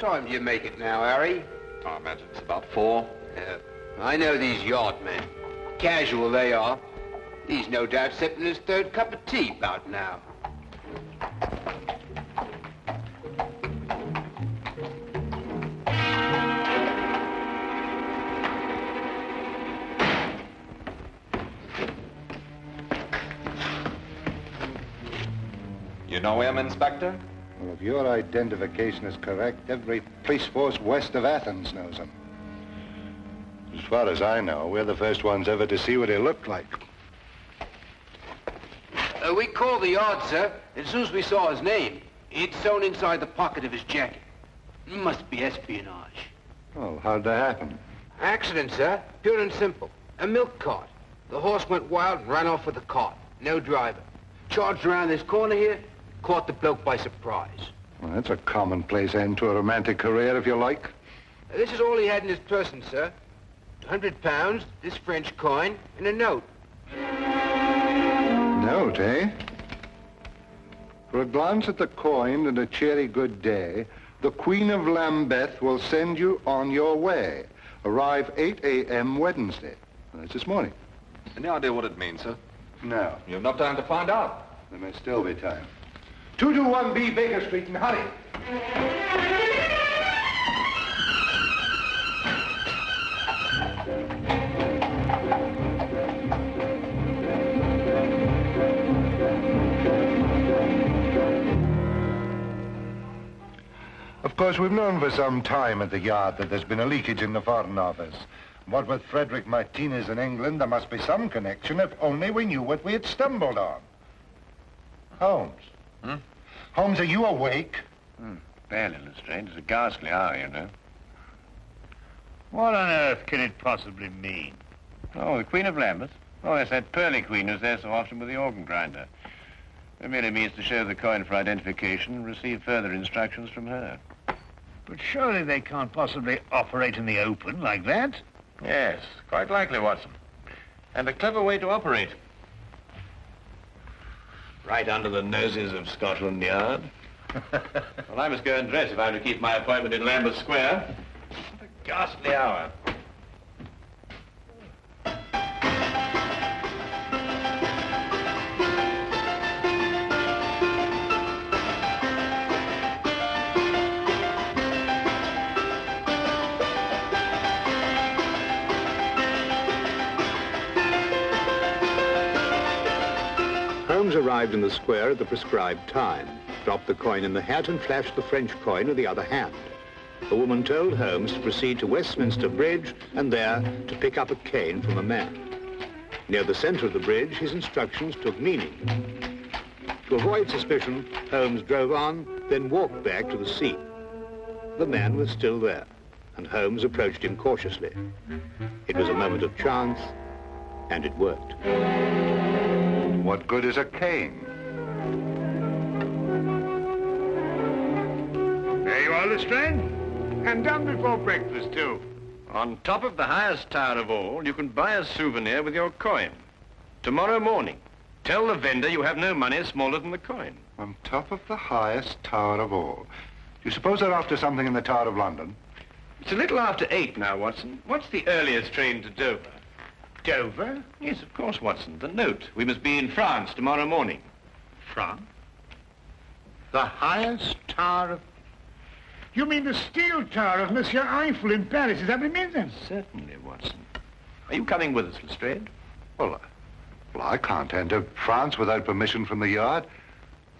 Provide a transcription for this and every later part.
time do you make it now, Harry? I imagine it's about 4. I know these yard men. Casual they are. He's no doubt sipping his 3rd cup of tea about now. You know him, Inspector? Well, if your identification is correct, every police force west of Athens knows him. As far as I know, we're the first ones ever to see what he looked like. We called the yard, sir. As soon as we saw his name, it's sewn inside the pocket of his jacket. Must be espionage. Well, how'd that happen? Accident, sir. Pure and simple. A milk cart. The horse went wild and ran off with the cart. No driver. Charged around this corner here, caught the bloke by surprise. Well, that's a commonplace end to a romantic career, if you like. This is all he had in his person, sir. £100, this French coin, and a note. Note, eh? For a glance at the coin and a cheery good day, the Queen of Lambeth will send you on your way. Arrive 8 a.m. Wednesday. That's this morning. Any idea what it means, sir? No. You have enough time to find out. There may still be time. 221B Baker Street, and hurry. Of course, we've known for some time at the Yard that there's been a leakage in the Foreign Office. What with Frederick Martinez in England, there must be some connection, if only we knew what we had stumbled on. Holmes. Hmm? Holmes, are you awake? Barely, Lestrade. It's a ghastly hour, you know. What on earth can it possibly mean? Oh, the Queen of Lambeth? Oh, yes, that pearly queen who's there so often with the organ grinder. It merely means to show the coin for identification and receive further instructions from her. But surely they can't possibly operate in the open like that? Yes, quite likely, Watson. And a clever way to operate. Right under the noses of Scotland Yard. Well, I must go and dress if I'm to keep my appointment in Lambeth Square. What a ghastly hour. Holmes arrived in the square at the prescribed time, dropped the coin in the hat and flashed the French coin with the other hand. The woman told Holmes to proceed to Westminster Bridge and there to pick up a cane from a man. Near the center of the bridge, his instructions took meaning. To avoid suspicion, Holmes drove on, then walked back to the scene. The man was still there, and Holmes approached him cautiously. It was a moment of chance, and it worked. What good is a cane? There you are, Lestrade. And done before breakfast, too. On top of the highest tower of all, you can buy a souvenir with your coin. Tomorrow morning, tell the vendor you have no money smaller than the coin. On top of the highest tower of all. You suppose they're after something in the Tower of London? It's a little after 8 now, Watson. What's the earliest train to Dover? Dover? Yes, of course, Watson. The note. We must be in France tomorrow morning. France? The highest tower of... You mean the steel tower of Monsieur Eiffel in Paris? Is that what it means, then? Certainly, Watson. Are you coming with us, Lestrade? Well, I can't enter France without permission from the Yard.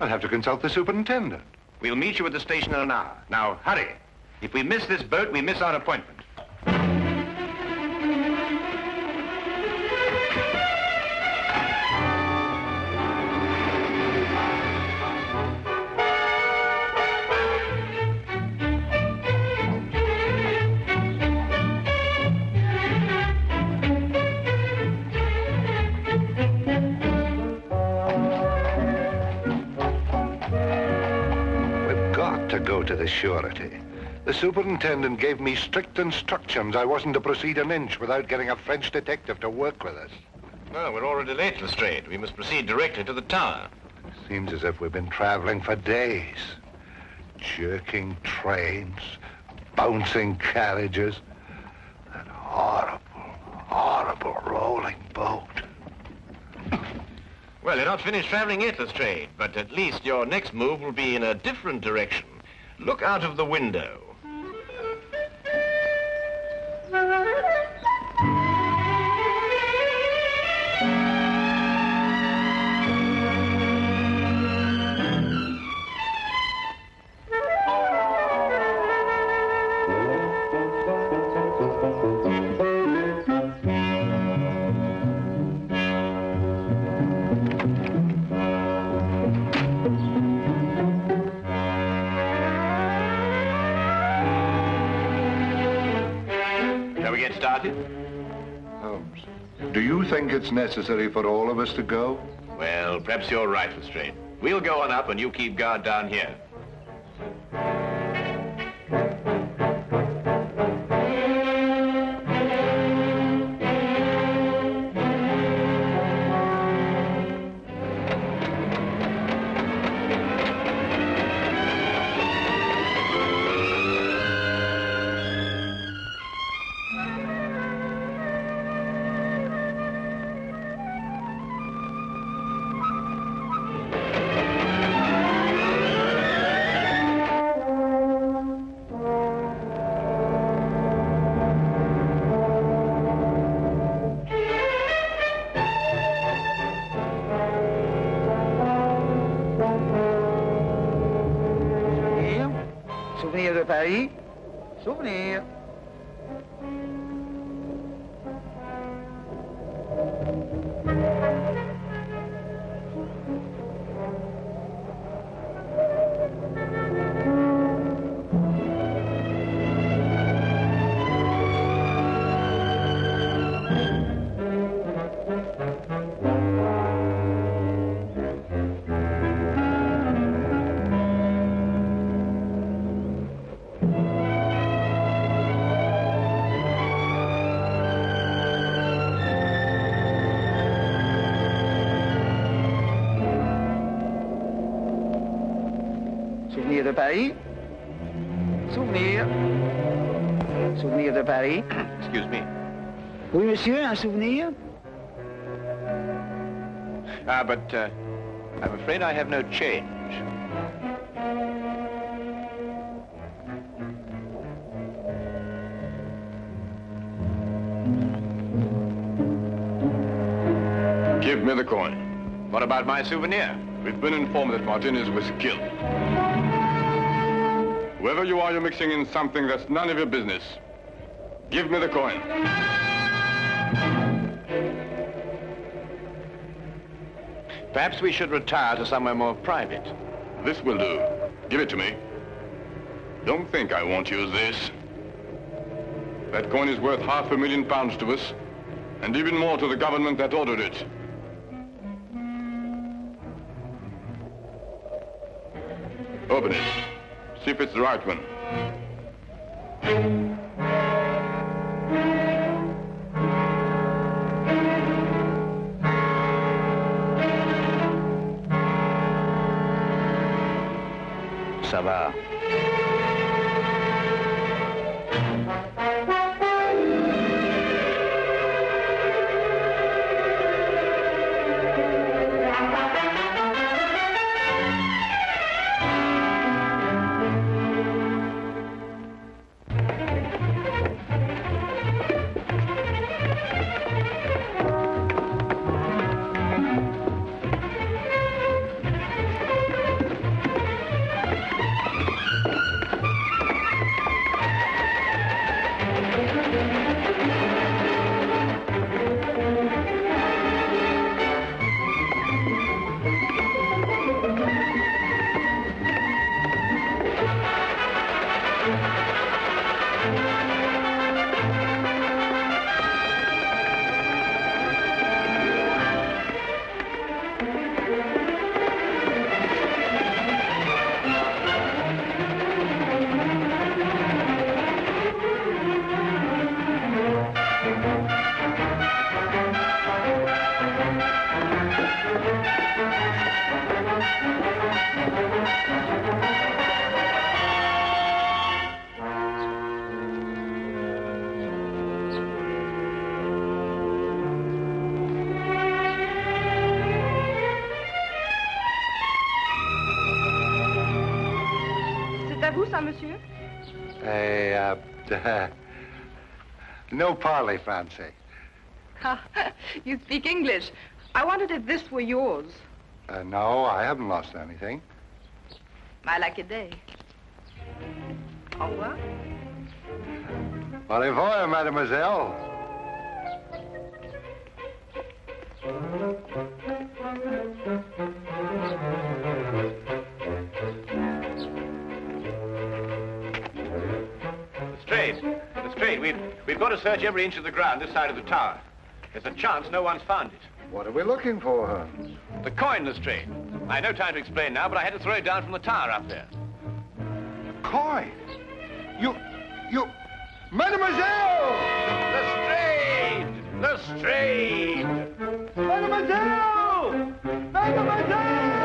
I'll have to consult the superintendent. We'll meet you at the station in an hour. Now, hurry. If we miss this boat, we miss our appointment. Go to the surety. The superintendent gave me strict instructions. I wasn't to proceed an inch without getting a French detective to work with us. No, we're already late, Lestrade. We must proceed directly to the tower. Seems as if we've been traveling for days. jerking trains, bouncing carriages, that horrible, horrible rolling boat. Well, you're not finished traveling yet, Lestrade, but at least your next move will be in a different direction. Look out of the window. Holmes, do you think it's necessary for all of us to go? Well, perhaps you're right, Lestrade. We'll go on up and you keep guard down here. Souvenir de Paris. Souvenir. Souvenir de Paris. Souvenir. Souvenir de Paris. Excuse me. Oui, monsieur, un souvenir? But I'm afraid I have no change. Give me the coin. What about my souvenir? We've been informed that Martinez was killed. Whoever you are, you're mixing in something that's none of your business. Give me the coin. Perhaps we should retire to somewhere more private. This will do. Give it to me. Don't think I won't use this. That coin is worth £500,000 to us, and even more to the government that ordered it. Open it. See if it's the right one. Ça va. ça, monsieur? No parley, Fancy. Ah, you speak English. I wondered if this were yours. No, I haven't lost anything. I like a day. Au revoir. Au revoir, mademoiselle. Lestrade, we've got to search every inch of the ground this side of the tower. There's a chance no one's found it. What are we looking for, Holmes? The coin, Lestrade. I have no time to explain now, but I had to throw it down from the tower up there. Coin? You... Mademoiselle! Lestrade! Lestrade! Mademoiselle! Mademoiselle!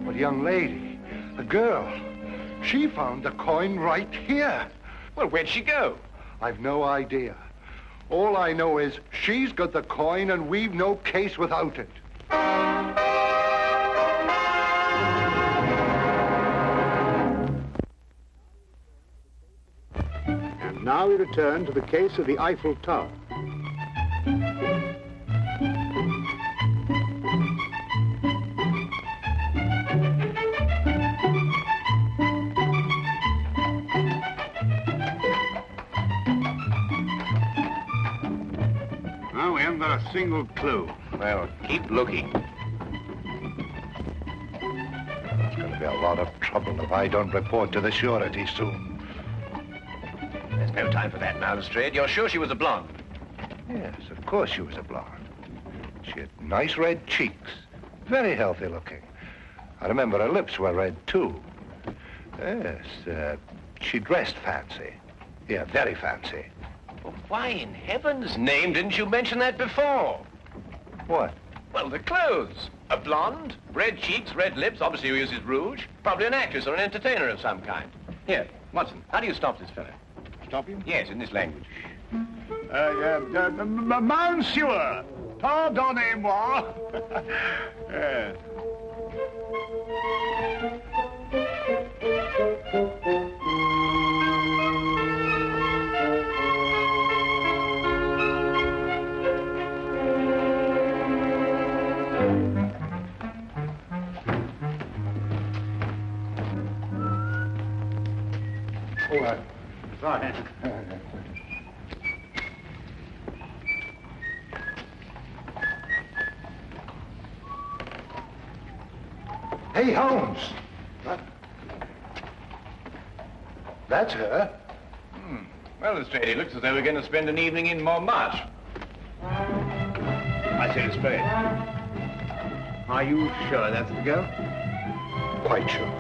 A young lady, a girl. She found the coin right here. Well, where'd she go? I've no idea. All I know is she's got the coin and we've no case without it. And now we return to the case of the Eiffel Tower. We haven't got a single clue. Well, keep looking. It's going to be a lot of trouble if I don't report to the surety soon. There's no time for that now, Lestrade. You're sure she was a blonde? Yes, of course she was a blonde. She had nice red cheeks. Very healthy looking. I remember her lips were red, too. Yes, she dressed fancy. Yeah, very fancy. Well, why in heaven's name didn't you mention that before? What? Well, the clothes. A blonde, red cheeks, red lips, obviously who uses rouge. Probably an actress or an entertainer of some kind. Here, Watson, how do you stop this fellow? Stop him? Yes, in this language. Monsieur, pardonnez-moi. Yes. Right. Hey, Holmes. What? That's her. Well, Lestrade, it looks as though we're going to spend an evening in Montmartre. I say, Lestrade, are you sure that's the girl? Quite sure.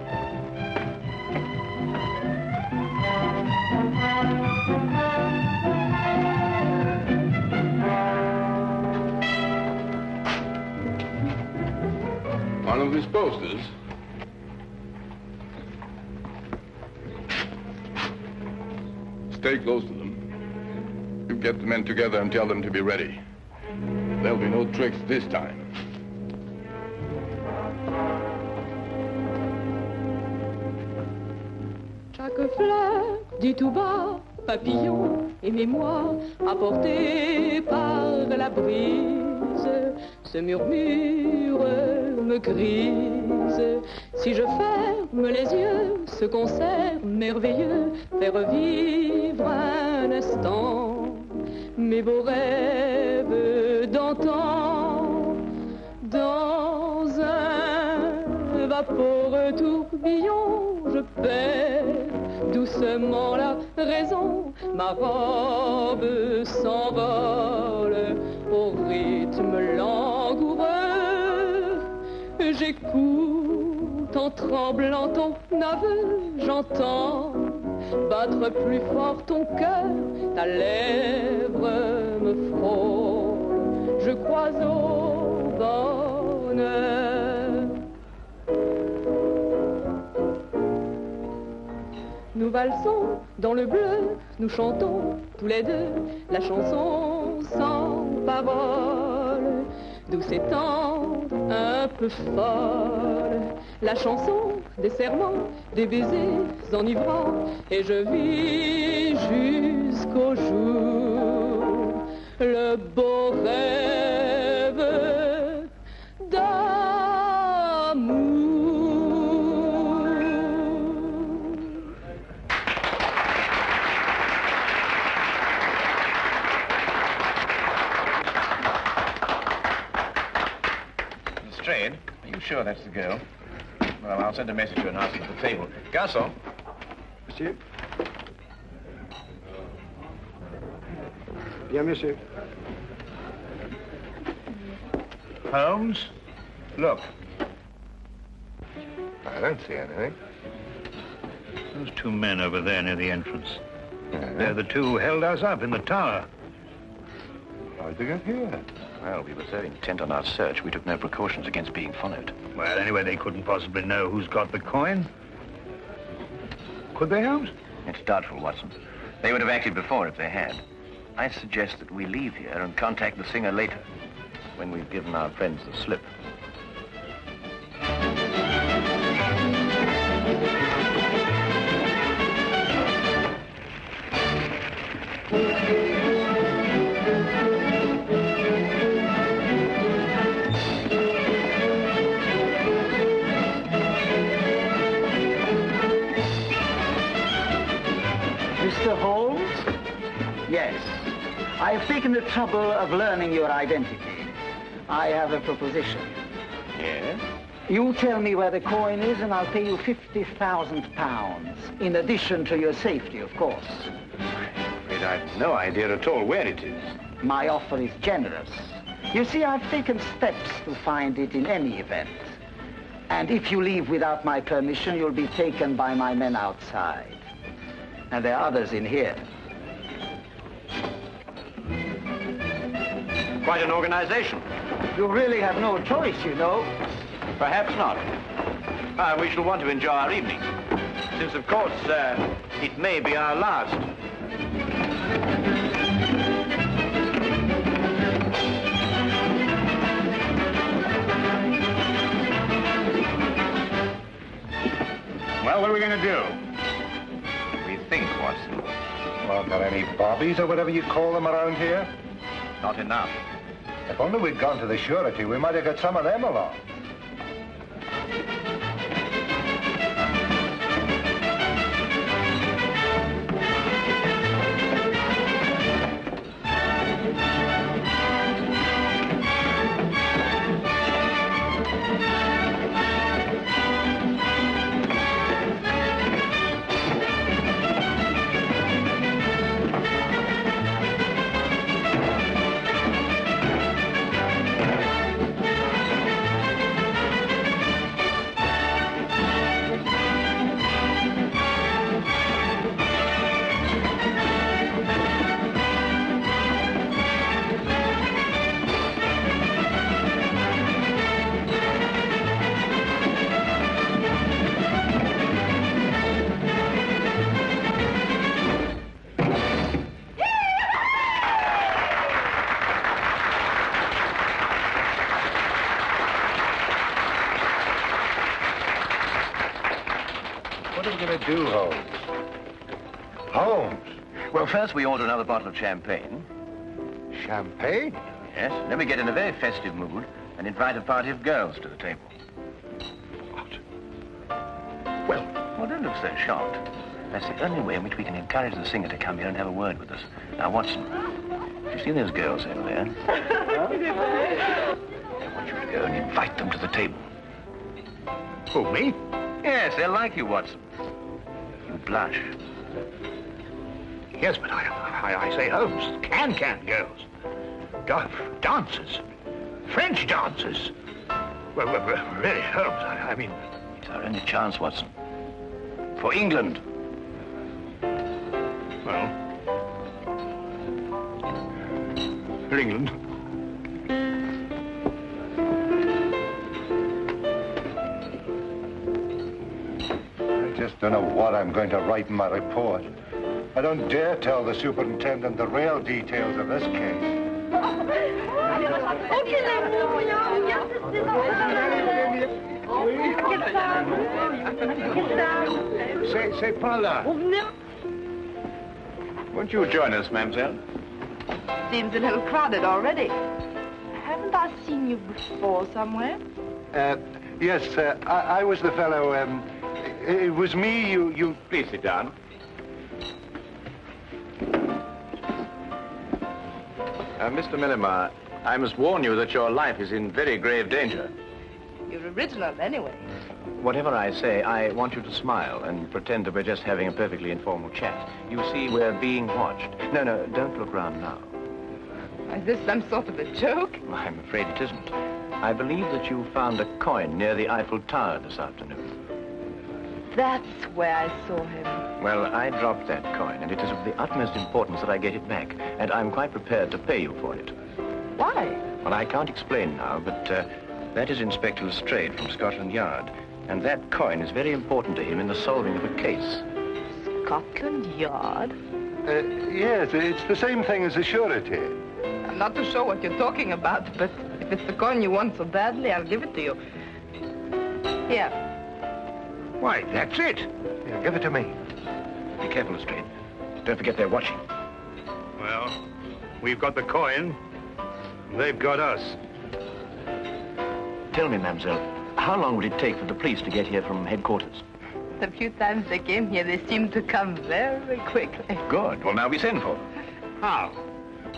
One of these posters. Stay close to them. You get the men together and tell them to be ready. There'll be no tricks this time. Chaque fleur dit tout bas, papillon et mémoire, apportés par la brise, ce murmure me grise. Si je ferme les yeux, ce concert merveilleux fait revivre un instant mes beaux rêves d'antan. Dans un vaporeux tourbillon, je perds doucement la raison. Ma robe s'envole au rythme langoureux. J'écoute en tremblant ton aveu, j'entends battre plus fort ton cœur, ta lèvre me frôle, je crois au bonheur. Nous valsons dans le bleu, nous chantons tous les deux la chanson sans parole, douce et tendre, un peu folle, la chanson des serments, des baisers enivrants, et je vis jusqu'au jour le beau rêve d'amour. Lestrade, are you sure that's the girl? Well, I'll send a message to her and ask her at the table. Garçon. Monsieur? Bien, monsieur. Holmes, look. I don't see anything. Those two men over there near the entrance. They're the two who held us up in the tower. How'd they get here? Well, we were so intent on our search, we took no precautions against being followed. Well, anyway, they couldn't possibly know who's got the coin. Could they, Holmes? It's doubtful, Watson. They would have acted before if they had. I suggest that we leave here and contact the singer later, when we've given our friends the slip. Mr. Holmes? Yes. I have taken the trouble of learning your identity. I have a proposition. Yes? You tell me where the coin is and I'll pay you £50,000, in addition to your safety, of course. I'm afraid I've no idea at all where it is. My offer is generous. You see, I've taken steps to find it in any event. And if you leave without my permission, you'll be taken by my men outside. And there are others in here. Quite an organization. You really have no choice, you know. Perhaps not. We shall want to enjoy our evening, since, of course, it may be our last. Well, what are we going to do? We think, Watson. Aren't there any bobbies or whatever you call them around here? Not enough. If only we'd gone to the surety, we might have got some of them along. What are we going to do, Holmes? Holmes? Well, first we order another bottle of champagne. Champagne? Yes, then we get in a very festive mood and invite a party of girls to the table. What? Well, don't look so shocked. That's the only way in which we can encourage the singer to come here and have a word with us. Now, Watson, you see those girls over there? I want you to go and invite them to the table. Who, me? Yes, they'll like you, Watson. You blush. Yes, but I say, Holmes, can girls. Dancers. French dancers. Well, really, Holmes, I mean... It's our only chance, Watson. For England. Well... For England. I just don't know what I'm going to write in my report. I don't dare tell the superintendent the real details of this case. C'est pas là. Won't you join us, mademoiselle? Seems a little crowded already. Haven't I seen you before somewhere? Yes, I was the fellow, it was me, you... Please sit down. Mr. Millimar, I must warn you that your life is in very grave danger. You're original anyway. Whatever I say, I want you to smile and pretend that we're just having a perfectly informal chat. You see, we're being watched. No, don't look round now. Is this some sort of a joke? I'm afraid it isn't. I believe that you found a coin near the Eiffel Tower this afternoon. That's where I saw him. Well, I dropped that coin, and it is of the utmost importance that I get it back, and I'm quite prepared to pay you for it. Why? Well, I can't explain now, but that is Inspector Lestrade from Scotland Yard, and that coin is very important to him in the solving of a case. Scotland Yard? Yes, it's the same thing as a surety. I'm not too sure what you're talking about, but if it's the coin you want so badly, I'll give it to you. Here. Why, that's it. Yeah, give it to me. Be careful, Lestrade. Don't forget they're watching. Well, we've got the coin. They've got us. Tell me, mademoiselle, how long would it take for the police to get here from headquarters? The few times they came here, they seemed to come very quickly. Good. Well, now we send for them. How?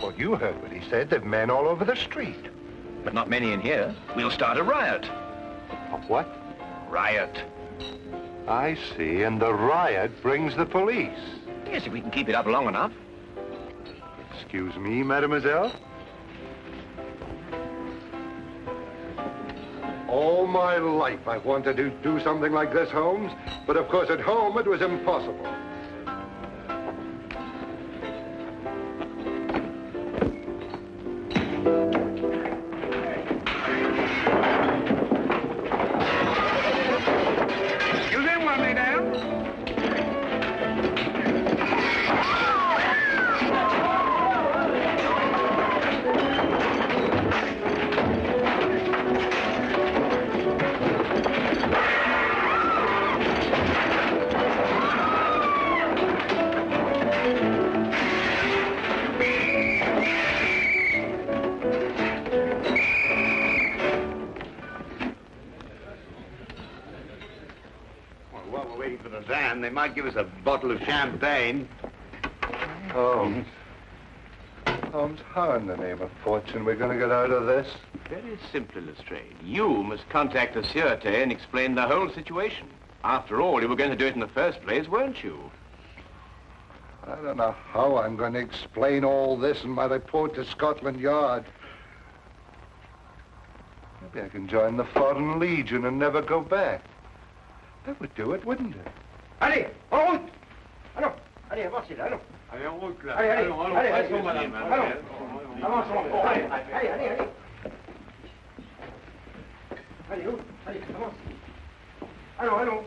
Well, you heard what he said. There's men all over the street. But not many in here. We'll start a riot. A what? Riot. I see, and the riot brings the police. Yes, if we can keep it up long enough. Excuse me, mademoiselle? All my life I've wanted to do something like this, Holmes, but of course at home it was impossible. They might give us a bottle of champagne. Holmes. Holmes, how in the name of fortune we're going to get out of this? Very simply, Lestrade. You must contact the Sûreté and explain the whole situation. After all, you were going to do it in the first place, weren't you? I don't know how I'm going to explain all this in my report to Scotland Yard. Maybe I can join the Foreign Legion and never go back. That would do it, wouldn't it? Allez, en route! Allons, allez, avancez là, allons. Allez, en route, là. Allez, allez, allons, allez, passons, allez, madame. allons. Avançons, allez, allez, allez, allez. Allez, où? Allez, avance. Allons, allons.